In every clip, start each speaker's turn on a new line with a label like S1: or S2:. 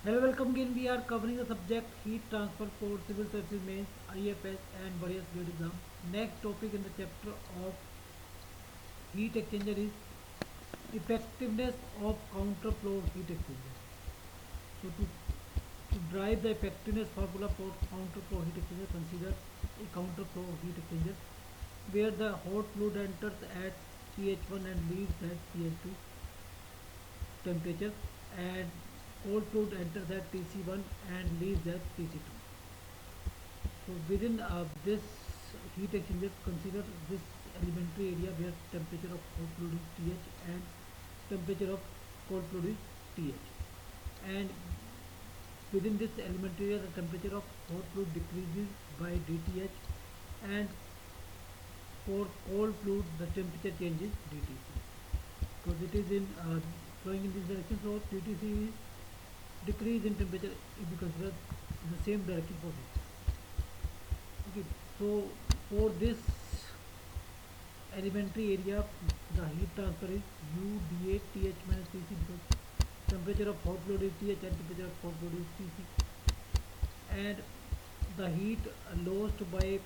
S1: Hello, welcome again. We are covering the subject heat transfer for civil services mains, IFS and various grade exam. Next topic in the chapter of heat exchanger is effectiveness of counter flow heat exchanger. So to drive the effectiveness formula for counter flow heat exchanger, consider a counter flow heat exchanger where the hot fluid enters at TH1 and leaves at TH2 temperature, and cold fluid enters at TC1 and leaves at TC2. So within this heat exchanger, consider this elementary area where temperature of hot fluid is TH and temperature of cold fluid is TH. And within this elementary area, the temperature of hot fluid decreases by dTH, and for cold fluid, the temperature changes dTc. Because it is in flowing in this direction, so dTc is decrease in temperature if we consider the same direction for this. Okay, so for this elementary area, the heat transfer is U dA TH minus Tc, because temperature of hot fluid is TH and temperature of cold fluid is Tc, and the heat lost by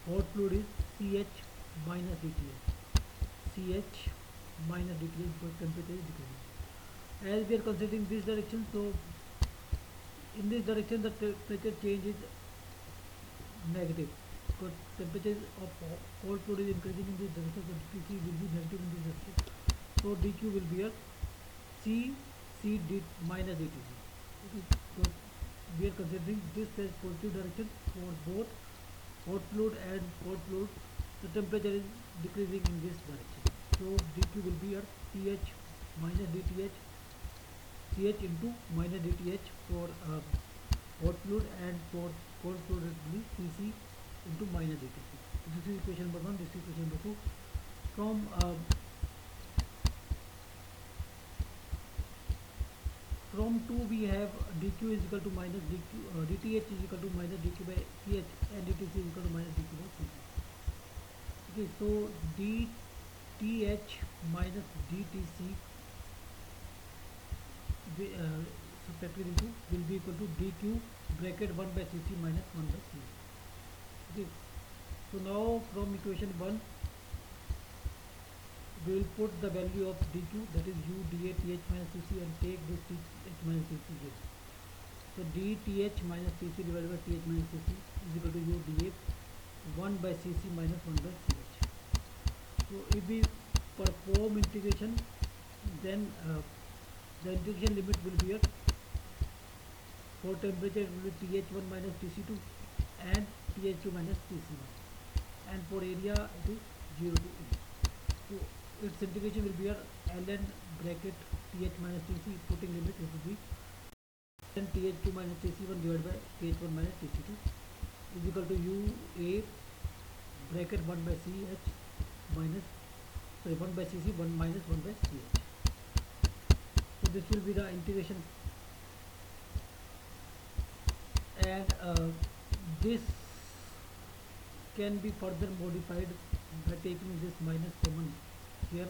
S1: hot fluid is Ch minus dTh. Ch minus dTh, because temperature is decreasing. As we are considering this direction, so in this direction the temperature change is negative, because temperature of cold fluid is increasing in this direction, so dTc will be negative in this direction. So dQ will be a C d minus dTc. Okay, so we are considering this as positive direction for both hot fluid and cold fluid. The temperature is decreasing in this direction. So dQ will be a Ch minus dTh, Ch into minus dTh for hot fluid, and for cold fluid it will be Cc into minus dTc. This is equation number 1, this is equation number 2. From from 2 we have dq is equal to minus dth is equal to minus dq by ch, and dtc is equal to minus dq by cc. Okay, so dth minus dtc subtracted into will be equal to dq bracket 1 by cc minus 1 by c. Okay, so now from equation 1 we will put the value of dq, that is u dA th minus cc, and take this th minus cc here. So dth minus cc divided by th minus cc is equal to u dA 1 by cc minus 1 by ch. So if we perform integration, then the integration limit will be at, for temperature it will be th1 minus tc2 and th2 minus tc1, and for area it is 0 to a. So its integration will be a ln bracket th minus tc, putting limit it will be ln th2 minus tc1 divided by th1 minus tc2 is equal to u a bracket 1 by ch minus, sorry, 1 by cc 1 minus 1 by ch. So this will be the integration, and this can be further modified by taking this minus common here,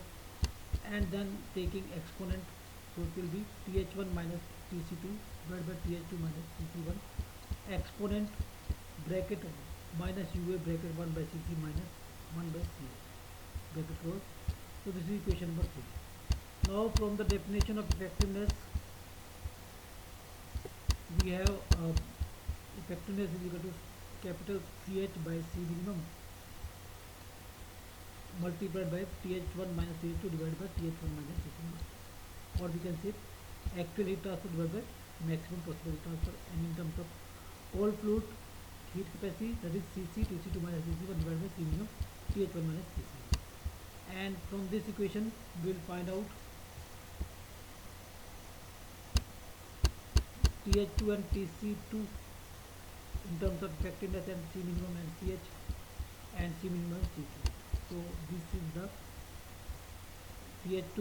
S1: and then taking exponent. So it will be th1 minus tc2 divided by th2 minus tc1, exponent bracket minus ua bracket 1 by cc minus 1 by ch bracket close. So this is equation number 3. Now from the definition of effectiveness, we have effectiveness is equal to capital Ch by C minimum multiplied by Th1 minus Th2 divided by Th1 minus Th2, or we can say actual heat transfer divided by maximum possible heat transfer, and in terms of cold fluid heat capacity, that is Cc Tc2 minus Tc1 divided by C minimum Th1 minus Tc. And from this equation we will find out Th2 and Tc2 in terms of effectiveness, and C minimum and Ch, and C minimum and Cc. So this is the Th2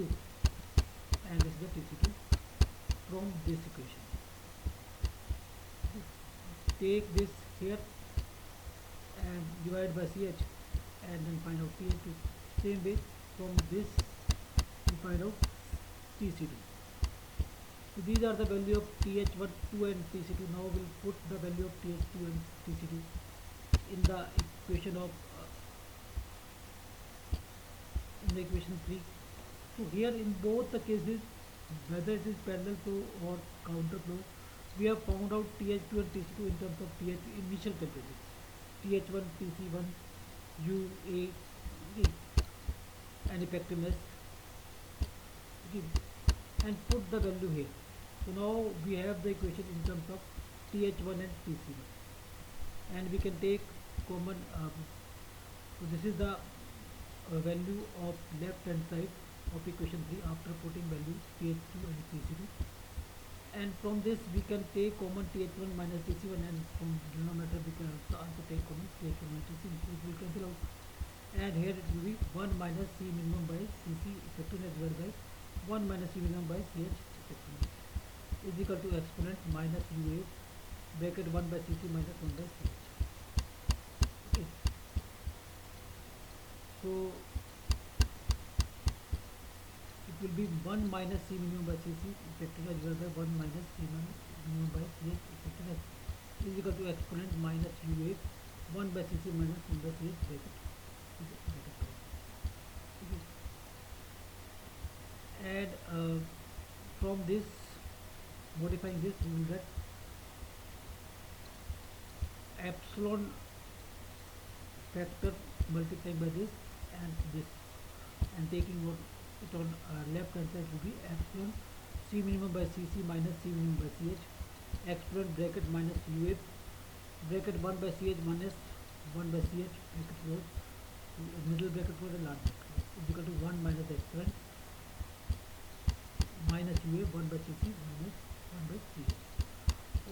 S1: and this is the Tc2 from this equation. Take this here and divide by Ch, and then find out Th2. Same way from this we find out Tc2. So these are the value of TH1, 2 and TC2. Now we'll put the value of TH2 and TC2 in the equation of in the equation 3. So here in both the cases, whether it is parallel flow or counter flow, we have found out TH2 and TC2 in terms of TH initial characteristics. TH1, TC1, UA, okay, and effectiveness, okay, and put the value here. So now we have the equation in terms of TH1 and TC1, and we can take common. So this is the value of left hand side of equation 3 after putting value TH2 and TC2, and from this we can take common TH1 minus TC1, and from denominator we can also take common TH1 minus TC1. So it will cancel out, and here it will be 1 minus C minimum by CC effectiveness divided by 1 minus C minimum by CH effectiveness is equal to exponent minus UA bracket 1 by CC minus 1 by CH. Okay. So it will be 1 minus C minimum by CC effectiveness divided by 1 minus C minimum by CH effectiveness is equal to exponent minus UA 1 by CC minus 1 by CH bracket. Okay. And from this, modifying this, we will get epsilon factor multiplied by this and this, and taking it on left hand side will be epsilon C minimum by CC minus C minimum by CH exponent bracket minus UA bracket 1 by CH minus 1 by CH bracket close, middle bracket close and large bracket close is equal to 1 minus exponent minus UA 1 by CC minus 1 by CH,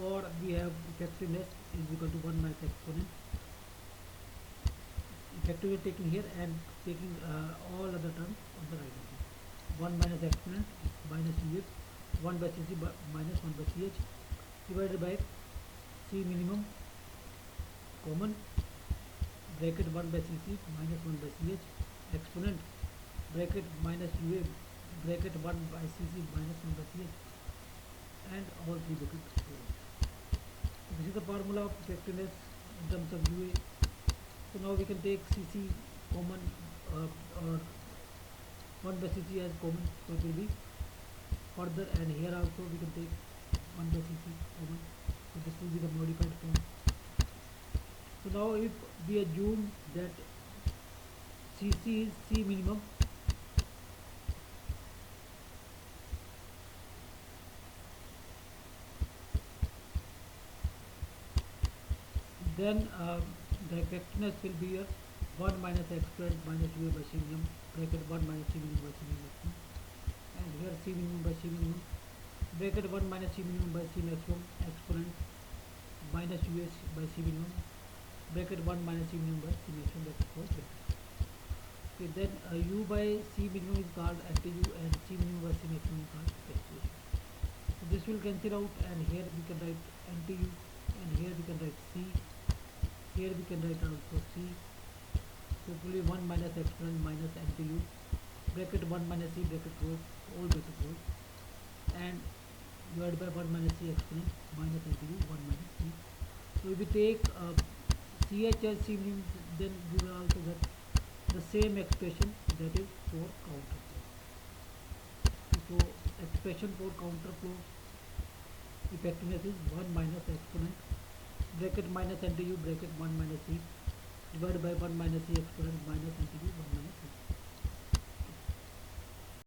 S1: or we have effectiveness is equal to 1 minus exponent effectively taking here and taking all other terms on the right hand side. 1 minus exponent minus UF 1 by CC minus 1 by CH divided by C minimum common bracket 1 by CC minus 1 by CH exponent bracket minus UA bracket 1 by CC minus 1 by CH and all three brackets closed. So this is the formula of effectiveness in terms of UA. So now we can take CC common or 1 by CC as common, so it will be further, and here also we can take 1 by CC common, so this will be the modified form. So now if we assume that CC is C minimum, then the effectiveness will be a 1 minus exponent minus UA by C minimum bracket 1 minus C minimum by C minimum, and here C minimum by C minimum bracket 1 minus C minimum by C maximum exponent minus UA by C minimum bracket 1 minus C minimum by C maximum bracket close bracket. Okay, then U by C minimum is called NTU and C minimum by C maximum is called fluctuation. So this will cancel out, and here we can write NTU, and here we can write C, here we can write also C. So it will be 1 minus exponent minus NTU bracket 1 minus C bracket close, all bracket close, and divided by 1 minus C exponent minus NTU 1 minus C. So if we take CH as C minimum, then we will also get the same expression, that is for counter flow. So expression for counter flow effectiveness is 1 minus exponent bracket minus NTU bracket 1 minus C divided by 1 minus C exponent minus